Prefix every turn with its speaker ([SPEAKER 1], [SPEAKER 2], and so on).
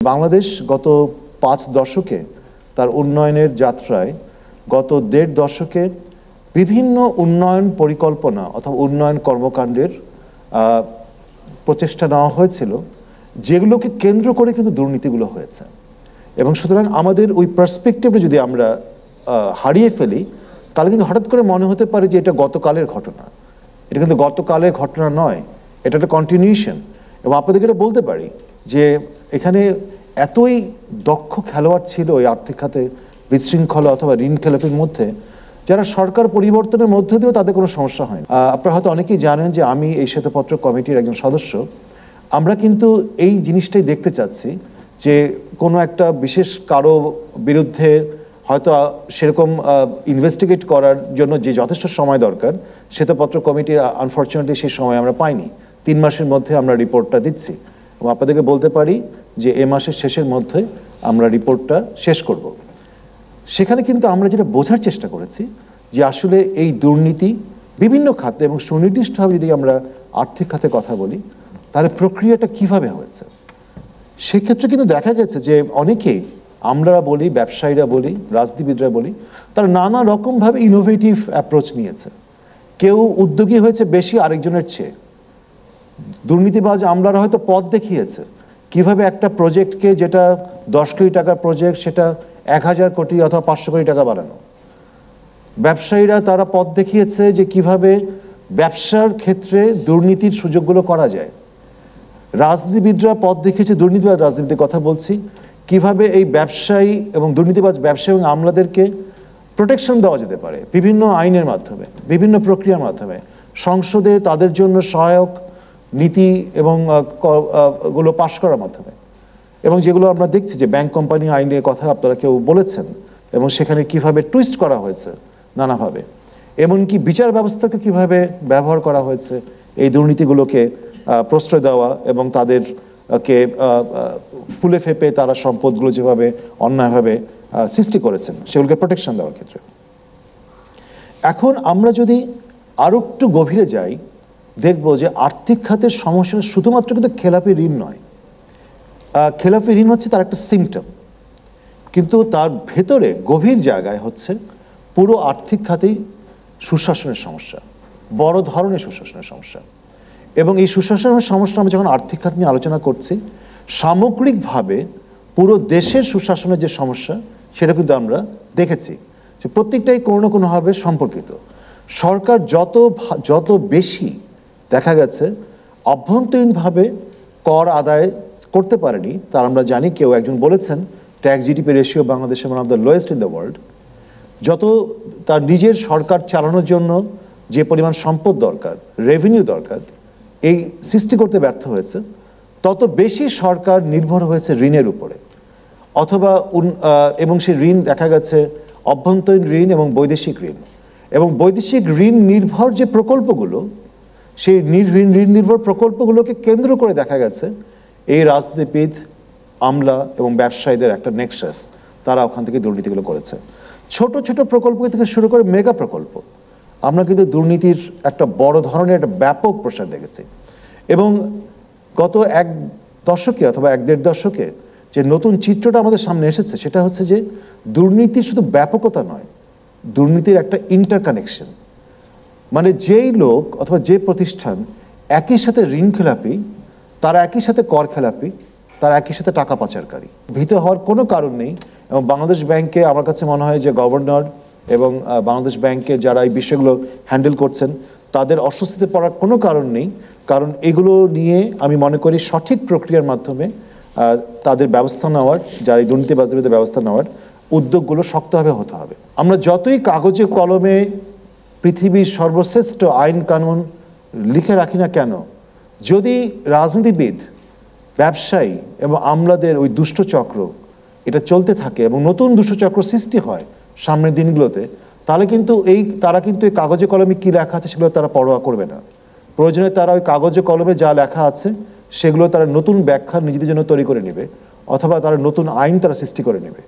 [SPEAKER 1] বাংলাদেশ গত ৫ দশকে তার উন্নয়নের যাত্রায় গত ১.৫ দশকে বিভিন্ন উন্নয়ন পরিকল্পনা অথবা উন্নয়ন কর্মকাণ্ডের প্রচেষ্টা নেওয়া হয়েছিল, যেগুলোকে কেন্দ্র করে কিন্তু দুর্নীতিগুলো হয়েছে। এবং সুতরাং আমাদের ওই পার্সপেক্টিভে যদি আমরা হারিয়ে ফেলি, তাহলে কিন্তু হঠাৎ করে মনে হতে পারে যে এটা গতকালের ঘটনা। এটা কিন্তু গতকালের ঘটনা নয়, এটা একটা কন্টিনিউশন। এবং আপনাদেরকে এটা বলতে পারি যে এখানে এতই দক্ষ খেলোয়াড় ছিল এই আর্থিক খাতে বিশৃঙ্খলা অথবা ঋণ খেলাপির মধ্যে, যারা সরকার পরিবর্তনের মধ্য দিয়েও তাদের কোনো সমস্যা হয় না। আপনারা হয়তো অনেকেই জানেন যে আমি এই শ্বেতপত্র কমিটির একজন সদস্য। আমরা কিন্তু এই জিনিসটাই দেখতে চাচ্ছি যে কোনো একটা বিশেষ কারো বিরুদ্ধে হয়তো সেরকম ইনভেস্টিগেট করার জন্য যে যথেষ্ট সময় দরকার, শ্বেতপত্র কমিটির আনফর্চুনেটলি সেই সময় আমরা পাইনি। ৩ মাসের মধ্যে আমরা রিপোর্টটা দিচ্ছি এবং আপনাদেরকে বলতে পারি যে এ মাসের শেষের মধ্যে আমরা রিপোর্টটা শেষ করব। সেখানে কিন্তু আমরা যেটা বোঝার চেষ্টা করেছি যে আসলে এই দুর্নীতি বিভিন্ন খাতে এবং সুনির্দিষ্টভাবে যদি আমরা আর্থিক খাতে কথা বলি, তাহলে প্রক্রিয়াটা কিভাবে হয়েছে। সেক্ষেত্রে কিন্তু দেখা গেছে যে অনেকেই, আমরা বলি, ব্যবসায়ীরা বলি, রাজনীতিবিদরা বলি, তারা নানা রকমভাবে ইনোভেটিভ অ্যাপ্রোচ নিয়েছে। কেউ উদ্যোগী হয়েছে বেশি আরেকজনের চেয়ে। দুর্নীতিবাজ আমলারা হয়তো পথ দেখিয়েছে কিভাবে একটা প্রজেক্টকে, যেটা 10 কোটি টাকার প্রজেক্ট, সেটা 1000 কোটি অথবা 500 কোটি টাকা বাড়ানো। ব্যবসায়ীরা তারা পথ দেখিয়েছে যে কিভাবে ব্যবসার ক্ষেত্রে দুর্নীতির সুযোগগুলো করা যায়। রাজনীতিবিদরা পথ দেখিয়েছে, দুর্নীতিবাজ রাজনীতির কথা বলছি, কিভাবে এই ব্যবসায়ী এবং দুর্নীতিবাজ ব্যবসায়ী এবং আমলাদেরকে প্রোটেকশন দেওয়া যেতে পারে বিভিন্ন আইনের মাধ্যমে, বিভিন্ন প্রক্রিয়ার মাধ্যমে, সংসদে তাদের জন্য সহায়ক নীতি এবং গুলো পাশ করার মাধ্যমে। এবং যেগুলো আমরা দেখছি যে ব্যাংক কোম্পানি আইনের কথা আপনারা কেউ বলেছেন, এবং সেখানে কিভাবে টুইস্ট করা হয়েছে নানাভাবে, এমনকি বিচার ব্যবস্থাকে কিভাবে ব্যবহার করা হয়েছে এই দুর্নীতিগুলোকে প্রশ্রয় দেওয়া এবং তাদেরকে ফুলে ফেপে তারা সম্পদগুলো যেভাবে অন্যায়ভাবে সৃষ্টি করেছেন সেগুলোকে প্রোটেকশন দেওয়ার ক্ষেত্রে। এখন আমরা যদি আরো একটু গভীরে যাই, দেখব যে আর্থিক খাতের সমস্যা শুধুমাত্র কিন্তু খেলাপি ঋণ নয়। খেলাপি ঋণ হচ্ছে তার একটা সিমটম, কিন্তু তার ভেতরে গভীর জায়গায় হচ্ছে পুরো আর্থিক খাতেই সুশাসনের সমস্যা, বড় ধরনের সুশাসনের সমস্যা। এবং এই সুশাসনের সমস্যা আমরা যখন আর্থিক খাত নিয়ে আলোচনা করছি, সামগ্রিকভাবে পুরো দেশের সুশাসনের যে সমস্যা, সেটা কিন্তু আমরা দেখেছি যে প্রত্যেকটাই কোনো না কোনোভাবে সম্পর্কিত। সরকার যত বেশি দেখা গেছে অভ্যন্তরীণভাবে কর আদায় করতে পারেনি, তার আমরা জানি, কেউ একজন বলেছেন ট্যাক্স জিডিপি রেশিও বাংলাদেশের one of the lowest in the world. যত তার নিজের সরকার চালানোর জন্য যে পরিমাণ সম্পদ দরকার, রেভিনিউ দরকার, এই সৃষ্টি করতে ব্যর্থ হয়েছে, তত বেশি সরকার নির্ভর হয়েছে ঋণের উপরে অথবা এবং সেই ঋণ দেখা গেছে অভ্যন্তরীণ ঋণ এবং বৈদেশিক ঋণ। এবং বৈদেশিক ঋণ নির্ভর যে প্রকল্পগুলো, সেই ঋণ নির্ভর প্রকল্পগুলোকে কেন্দ্র করে দেখা গেছে এই রাজনীতিবিদ, আমলা এবং ব্যবসায়ীদের একটা নেক্সাস, তারা ওখান থেকে দুর্নীতিগুলো করেছে। ছোট ছোট প্রকল্প থেকে শুরু করে মেগা প্রকল্প, আমরা কিন্তু দুর্নীতির একটা বড় ধরনের একটা ব্যাপক প্রসার দেখেছি। এবং গত 1 দশকে অথবা 1.5 দশকে যে নতুন চিত্রটা আমাদের সামনে এসেছে, সেটা হচ্ছে যে দুর্নীতির শুধু ব্যাপকতা নয়, দুর্নীতির একটা ইন্টারকানেকশন। মানে যেই লোক অথবা যে প্রতিষ্ঠান একই সাথে ঋণ খেলাপি, তারা একই সাথে কর খেলাপি, তারা একই সাথে টাকা পাচারকারী। ভীত হওয়ার কোনো কারণ নেই। এবং বাংলাদেশ ব্যাংকে আমার কাছে মনে হয় যে গভর্নর এবং বাংলাদেশ ব্যাংকের যারা এই বিষয়গুলো হ্যান্ডেল করছেন, তাদের অস্বস্তিতে পড়ার কোনো কারণ নেই। কারণ এগুলো নিয়ে আমি মনে করি সঠিক প্রক্রিয়ার মাধ্যমে তাদের ব্যবস্থা নেওয়ার, যারা এই দুর্নীতিবাজদের বিরুদ্ধে ব্যবস্থা নেওয়ার উদ্যোগগুলো শক্তভাবে হতে হবে। আমরা যতই কাগজে কলমে পৃথিবীর সর্বশ্রেষ্ঠ আইন কানুন লিখে রাখি না কেন, যদি রাজনীতিবিদ, ব্যবসায়ী এবং আমলাদের ওই দুষ্টচক্র এটা চলতে থাকে এবং নতুন দুষ্টচক্র সৃষ্টি হয় সামনের দিনগুলোতে, তাহলে কিন্তু তারা কিন্তু এই কাগজে কলমে কী লেখা আছে সেগুলো তারা পরোয়া করবে না। প্রয়োজনে তারা ওই কাগজে কলমে যা লেখা আছে সেগুলো তারা নতুন ব্যাখ্যা নিজেদের জন্য তৈরি করে নেবে, অথবা তারা নতুন আইন তারা সৃষ্টি করে নেবে।